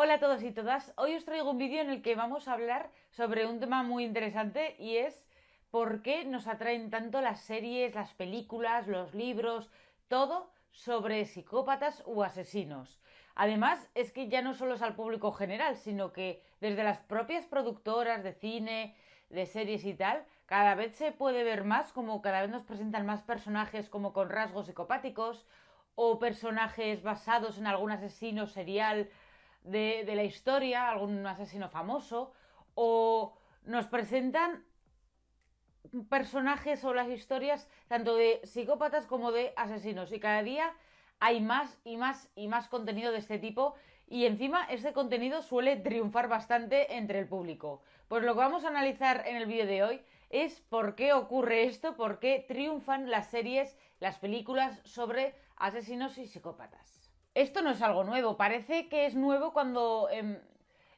Hola a todos y todas, hoy os traigo un vídeo en el que vamos a hablar sobre un tema muy interesante y es por qué nos atraen tanto las series, las películas, los libros, todo sobre psicópatas u asesinos. Además, es que ya no solo es al público general, sino que desde las propias productoras de cine, de series y tal, cada vez se puede ver más como cada vez nos presentan más personajes como con rasgos psicopáticos o personajes basados en algún asesino serial de la historia, algún asesino famoso, o nos presentan personajes o las historias tanto de psicópatas como de asesinos y cada día hay más y más y más contenido de este tipo y encima este contenido suele triunfar bastante entre el público. Pues lo que vamos a analizar en el vídeo de hoy es por qué ocurre esto, por qué triunfan las series, las películas sobre asesinos y psicópatas. Esto no es algo nuevo, parece que es nuevo cuando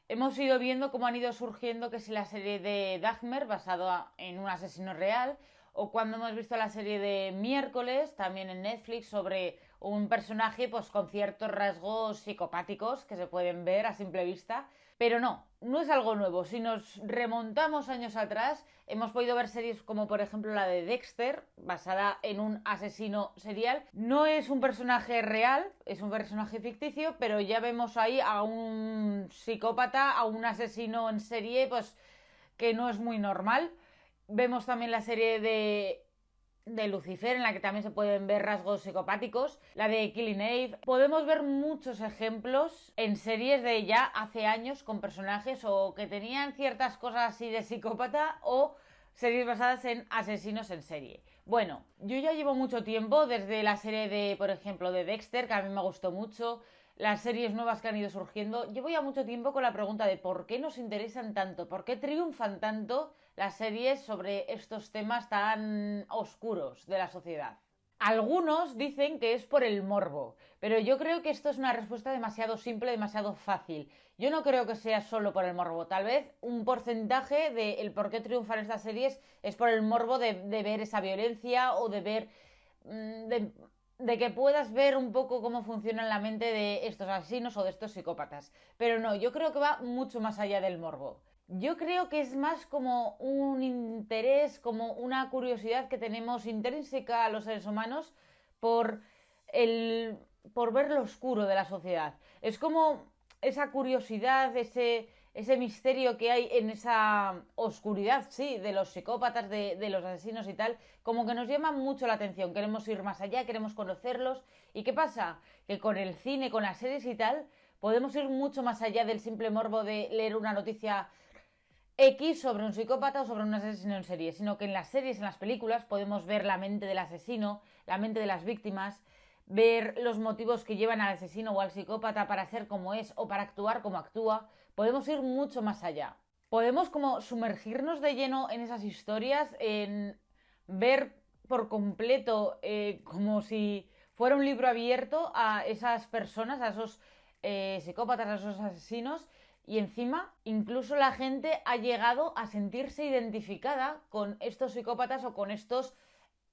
hemos ido viendo cómo han ido surgiendo que si la serie de Dahmer basado en un asesino real o cuando hemos visto la serie de Miércoles también en Netflix sobre un personaje pues con ciertos rasgos psicopáticos que se pueden ver a simple vista. Pero no es algo nuevo. Si nos remontamos años atrás, hemos podido ver series como por ejemplo la de Dexter, basada en un asesino serial. No es un personaje real, es un personaje ficticio, pero ya vemos ahí a un psicópata, a un asesino en serie, pues que no es muy normal. Vemos también la serie de Lucifer, en la que también se pueden ver rasgos psicopáticos, la de Killing Eve. Podemos ver muchos ejemplos en series de ya hace años con personajes o que tenían ciertas cosas así de psicópata o series basadas en asesinos en serie. Bueno, yo ya llevo mucho tiempo desde la serie de, por ejemplo, de Dexter, que a mí me gustó mucho, las series nuevas que han ido surgiendo. Llevo ya mucho tiempo con la pregunta de por qué nos interesan tanto, por qué triunfan tanto las series sobre estos temas tan oscuros de la sociedad. Algunos dicen que es por el morbo, pero yo creo que esto es una respuesta demasiado simple, demasiado fácil. Yo no creo que sea solo por el morbo. Tal vez un porcentaje del por qué triunfan estas series es por el morbo de ver esa violencia o de ver... de que puedas ver un poco cómo funciona la mente de estos asesinos o de estos psicópatas. Pero no, yo creo que va mucho más allá del morbo. Yo creo que es más como un interés, como una curiosidad que tenemos intrínseca a los seres humanos por el por ver lo oscuro de la sociedad. Es como esa curiosidad, ese misterio que hay en esa oscuridad, sí, de los psicópatas, de los asesinos y tal, como que nos llama mucho la atención. Queremos ir más allá, queremos conocerlos. ¿Y qué pasa? Que con el cine, con las series y tal, podemos ir mucho más allá del simple morbo de leer una noticia X sobre un psicópata o sobre un asesino en serie, sino que en las series, en las películas, podemos ver la mente del asesino, la mente de las víctimas, ver los motivos que llevan al asesino o al psicópata para ser como es o para actuar como actúa. Podemos ir mucho más allá. Podemos como sumergirnos de lleno en esas historias, en ver por completo como si fuera un libro abierto a esas personas, a esos psicópatas, a esos asesinos y encima, incluso la gente ha llegado a sentirse identificada con estos psicópatas o con estos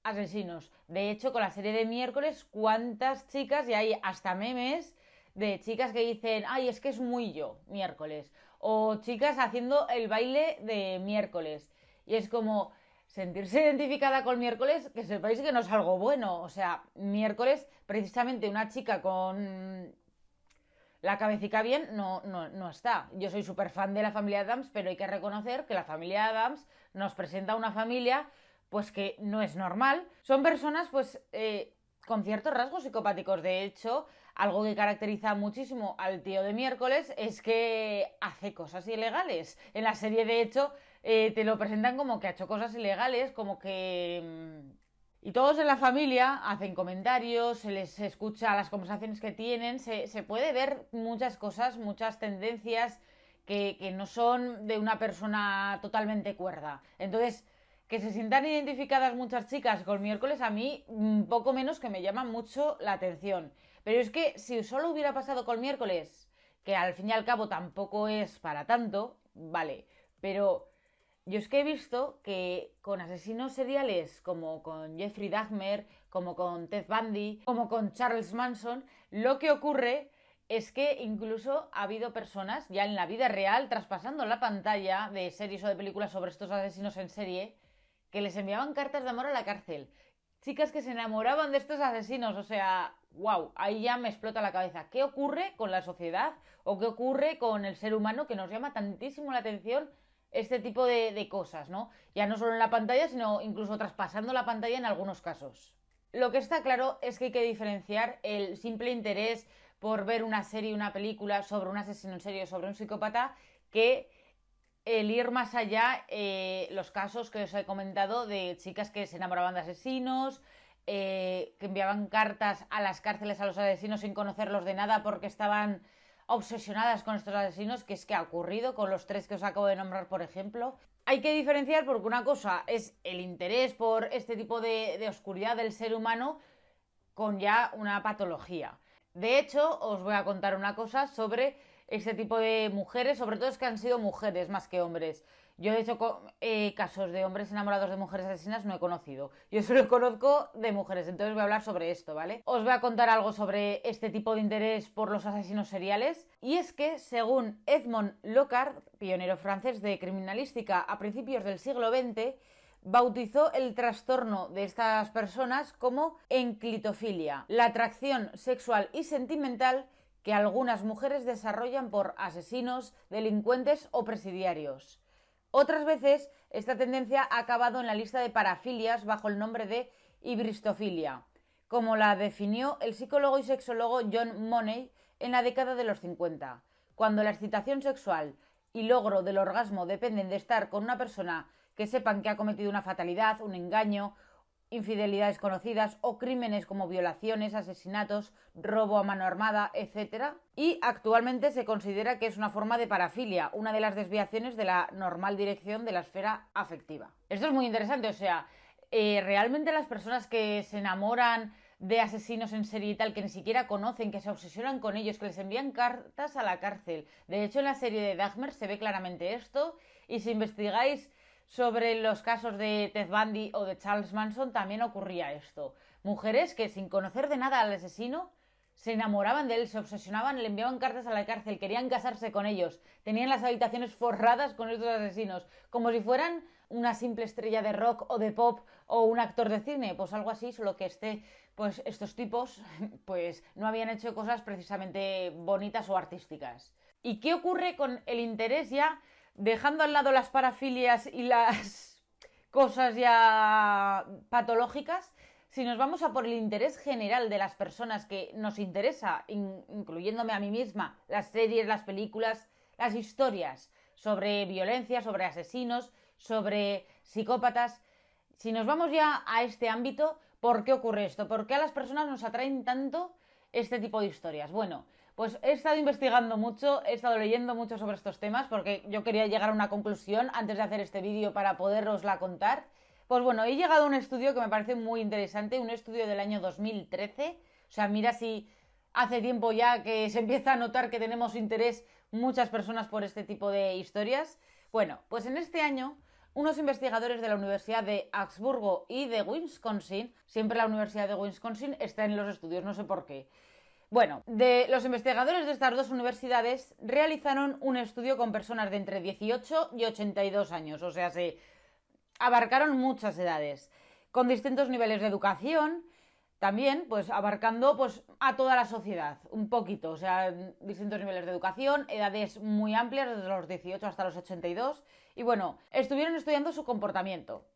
asesinos. De hecho, con la serie de Miércoles, cuántas chicas, y hay hasta memes de chicas que dicen, ay, es que es muy yo, Miércoles. O chicas haciendo el baile de Miércoles. Y es como sentirse identificada con Miércoles, que sepáis que no es algo bueno. O sea, Miércoles, precisamente una chica con la cabecita bien no está. Yo soy súper fan de la familia Adams, pero hay que reconocer que la familia Adams nos presenta una familia pues que no es normal. Son personas pues con ciertos rasgos psicopáticos. De hecho, algo que caracteriza muchísimo al tío de Miércoles es que hace cosas ilegales. En la serie, de hecho, te lo presentan como que ha hecho cosas ilegales, como que y todos en la familia hacen comentarios, se les escucha las conversaciones que tienen, se puede ver muchas cosas, muchas tendencias que no son de una persona totalmente cuerda. Entonces, que se sientan identificadas muchas chicas con Miércoles, a mí poco menos que me llama mucho la atención. Pero es que si solo hubiera pasado con Miércoles, que al fin y al cabo tampoco es para tanto, vale, pero yo es que he visto que con asesinos seriales como con Jeffrey Dahmer, como con Ted Bundy, como con Charles Manson, lo que ocurre es que incluso ha habido personas ya en la vida real traspasando la pantalla de series o de películas sobre estos asesinos en serie que les enviaban cartas de amor a la cárcel. Chicas que se enamoraban de estos asesinos, o sea, wow, ahí ya me explota la cabeza. ¿Qué ocurre con la sociedad o qué ocurre con el ser humano que nos llama tantísimo la atención este tipo de cosas, ¿no? Ya no solo en la pantalla, sino incluso traspasando la pantalla en algunos casos. Lo que está claro es que hay que diferenciar el simple interés por ver una serie, una película sobre un asesino en serie, sobre un psicópata, que el ir más allá, los casos que os he comentado de chicas que se enamoraban de asesinos, que enviaban cartas a las cárceles a los asesinos sin conocerlos de nada porque estaban obsesionadas con estos asesinos, que es que ha ocurrido con los 3 que os acabo de nombrar, por ejemplo. Hay que diferenciar porque una cosa es el interés por este tipo de oscuridad del ser humano con ya una patología. De hecho, os voy a contar una cosa sobre este tipo de mujeres, sobre todo es que han sido mujeres más que hombres. Yo, de hecho, casos de hombres enamorados de mujeres asesinas no he conocido. Yo solo conozco de mujeres, entonces voy a hablar sobre esto, ¿vale? Os voy a contar algo sobre este tipo de interés por los asesinos seriales. Y es que, según Edmond Locard, pionero francés de criminalística a principios del siglo XX, bautizó el trastorno de estas personas como enclitofilia, la atracción sexual y sentimental que algunas mujeres desarrollan por asesinos, delincuentes o presidiarios. Otras veces, esta tendencia ha acabado en la lista de parafilias bajo el nombre de hibristofilia, como la definió el psicólogo y sexólogo John Money en la década de los 50, cuando la excitación sexual y logro del orgasmo dependen de estar con una persona que sepan que ha cometido una fatalidad, un engaño, infidelidades conocidas o crímenes como violaciones, asesinatos, robo a mano armada, etc. Y actualmente se considera que es una forma de parafilia, una de las desviaciones de la normal dirección de la esfera afectiva. Esto es muy interesante, o sea, realmente las personas que se enamoran de asesinos en serie y tal, que ni siquiera conocen, que se obsesionan con ellos, que les envían cartas a la cárcel. De hecho, en la serie de Dahmer se ve claramente esto, y si investigáis sobre los casos de Ted Bundy o de Charles Manson también ocurría esto. Mujeres que sin conocer de nada al asesino se enamoraban de él, se obsesionaban, le enviaban cartas a la cárcel, querían casarse con ellos, tenían las habitaciones forradas con estos asesinos, como si fueran una simple estrella de rock o de pop o un actor de cine, pues algo así, solo que pues estos tipos pues no habían hecho cosas precisamente bonitas o artísticas. ¿Y qué ocurre con el interés ya, dejando al lado las parafilias y las cosas ya patológicas? Si nos vamos a por el interés general de las personas que nos interesa, incluyéndome a mí misma, las series, las películas, las historias sobre violencia, sobre asesinos, sobre psicópatas, si nos vamos ya a este ámbito, ¿por qué ocurre esto? ¿Por qué a las personas nos atraen tanto este tipo de historias? Bueno, pues he estado investigando mucho, he estado leyendo mucho sobre estos temas porque yo quería llegar a una conclusión antes de hacer este vídeo para poderosla contar. Pues bueno, he llegado a un estudio que me parece muy interesante, un estudio del año 2013. O sea, mira si hace tiempo ya que se empieza a notar que tenemos interés muchas personas por este tipo de historias. Bueno, pues en este año unos investigadores de la Universidad de Augsburgo y de Wisconsin, siempre la Universidad de Wisconsin está en los estudios, no sé por qué. Bueno, los investigadores de estas dos universidades realizaron un estudio con personas de entre 18 y 82 años, o sea, se abarcaron muchas edades, con distintos niveles de educación, también, pues abarcando pues a toda la sociedad, un poquito, o sea, distintos niveles de educación, edades muy amplias, desde los 18 hasta los 82, y bueno, estuvieron estudiando su comportamiento.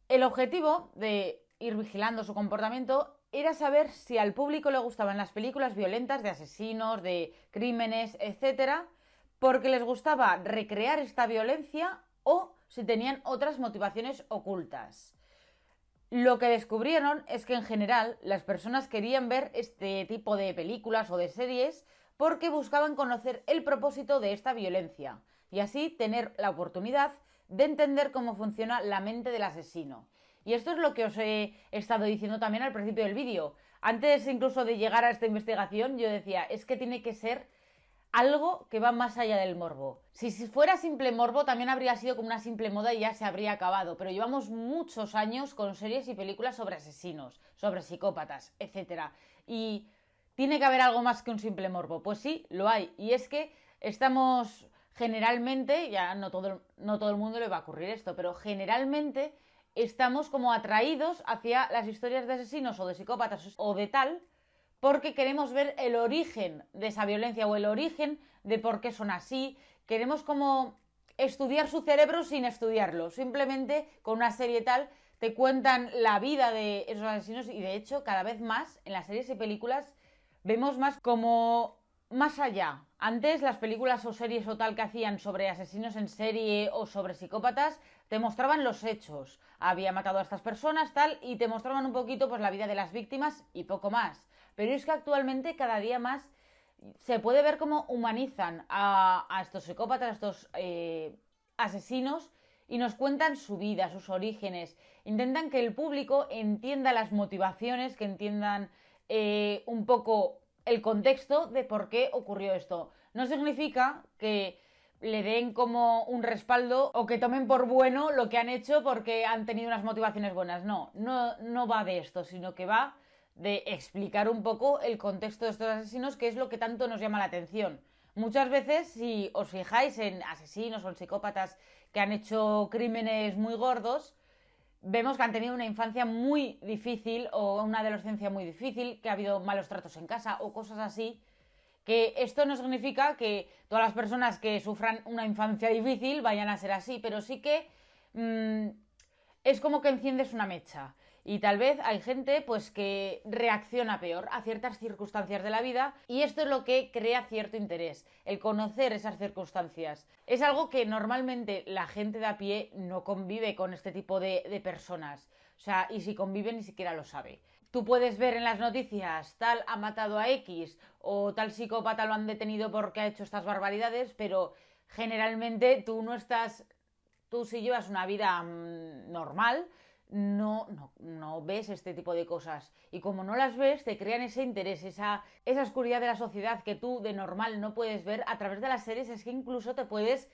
El objetivo de ir vigilando su comportamiento era saber si al público le gustaban las películas violentas de asesinos, de crímenes, etcétera, porque les gustaba recrear esta violencia o si tenían otras motivaciones ocultas. Lo que descubrieron es que en general las personas querían ver este tipo de películas o de series porque buscaban conocer el propósito de esta violencia y así tener la oportunidad de entender cómo funciona la mente del asesino. Y esto es lo que os he estado diciendo también al principio del vídeo. Antes incluso de llegar a esta investigación yo decía, es que tiene que ser algo que va más allá del morbo. Si fuera simple morbo, también habría sido como una simple moda y ya se habría acabado. Pero llevamos muchos años con series y películas sobre asesinos, sobre psicópatas, etc. Y tiene que haber algo más que un simple morbo. Pues sí, lo hay. Y es que estamos generalmente, ya no todo el mundo le va a ocurrir esto, pero generalmente estamos como atraídos hacia las historias de asesinos o de psicópatas o de tal, porque queremos ver el origen de esa violencia o el origen de por qué son así. Queremos como estudiar su cerebro sin estudiarlo. Simplemente con una serie tal te cuentan la vida de esos asesinos y de hecho cada vez más en las series y películas vemos más como más allá. Antes las películas o series o tal que hacían sobre asesinos en serie o sobre psicópatas te mostraban los hechos. Había matado a estas personas tal y te mostraban un poquito pues la vida de las víctimas y poco más. Pero es que actualmente cada día más se puede ver cómo humanizan a estos psicópatas, a estos asesinos y nos cuentan su vida, sus orígenes. Intentan que el público entienda las motivaciones, que entiendan un poco el contexto de por qué ocurrió esto. No significa que le den como un respaldo o que tomen por bueno lo que han hecho porque han tenido unas motivaciones buenas. No va de esto, sino que va de explicar un poco el contexto de estos asesinos, que es lo que tanto nos llama la atención. Muchas veces, si os fijáis en asesinos o en psicópatas que han hecho crímenes muy gordos, vemos que han tenido una infancia muy difícil o una adolescencia muy difícil, que ha habido malos tratos en casa o cosas así, que esto no significa que todas las personas que sufran una infancia difícil vayan a ser así, pero sí que es como que enciendes una mecha. Y tal vez hay gente pues que reacciona peor a ciertas circunstancias de la vida y esto es lo que crea cierto interés, el conocer esas circunstancias. Es algo que normalmente la gente de a pie no convive con este tipo de personas. O sea, y si convive ni siquiera lo sabe. Tú puedes ver en las noticias tal ha matado a X o tal psicópata lo han detenido porque ha hecho estas barbaridades, pero generalmente tú si llevas una vida normal, no ves este tipo de cosas. Y como no las ves, te crean ese interés, esa oscuridad de la sociedad que tú de normal no puedes ver a través de las series. Es que incluso te puedes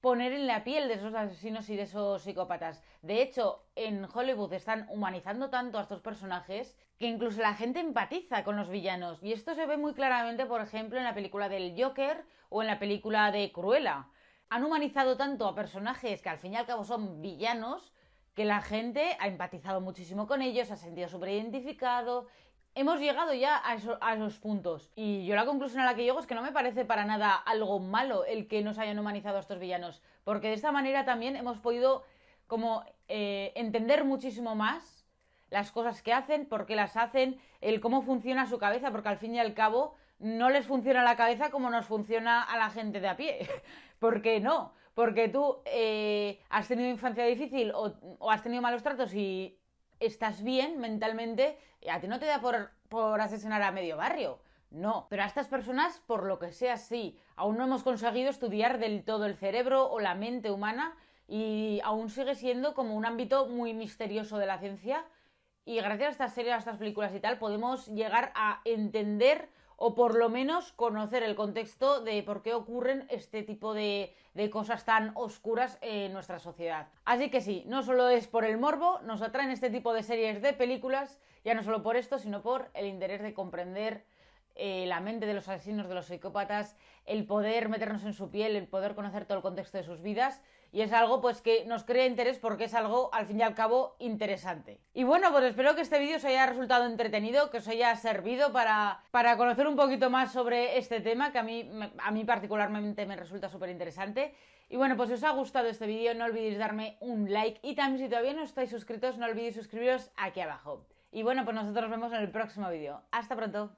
poner en la piel de esos asesinos y de esos psicópatas. De hecho, en Hollywood están humanizando tanto a estos personajes que incluso la gente empatiza con los villanos. Y esto se ve muy claramente, por ejemplo, en la película del Joker o en la película de Cruella. Han humanizado tanto a personajes que al fin y al cabo son villanos que la gente ha empatizado muchísimo con ellos, se ha sentido súper identificado. Hemos llegado ya a esos puntos. Y yo la conclusión a la que llego es que no me parece para nada algo malo el que nos hayan humanizado a estos villanos. Porque de esta manera también hemos podido como entender muchísimo más las cosas que hacen, por qué las hacen, el cómo funciona su cabeza, porque al fin y al cabo no les funciona la cabeza como nos funciona a la gente de a pie. ¿Por qué no? Porque tú has tenido infancia difícil o has tenido malos tratos y estás bien mentalmente, a ti no te da por asesinar a medio barrio. No, pero a estas personas, por lo que sea, sí. Aún no hemos conseguido estudiar del todo el cerebro o la mente humana y aún sigue siendo como un ámbito muy misterioso de la ciencia. Y gracias a estas series, a estas películas y tal, podemos llegar a entender o por lo menos conocer el contexto de por qué ocurren este tipo de cosas tan oscuras en nuestra sociedad. Así que sí, no solo es por el morbo, nos atraen este tipo de series de películas, ya no solo por esto, sino por el interés de comprender la mente de los asesinos, de los psicópatas, el poder meternos en su piel, el poder conocer todo el contexto de sus vidas. Y es algo pues que nos crea interés porque es algo al fin y al cabo interesante. Y bueno, pues espero que este vídeo os haya resultado entretenido, que os haya servido para conocer un poquito más sobre este tema que a mí particularmente me resulta súper interesante. Y bueno, pues si os ha gustado este vídeo no olvidéis darme un like y también si todavía no estáis suscritos no olvidéis suscribiros aquí abajo. Y bueno, pues nosotros nos vemos en el próximo vídeo. Hasta pronto.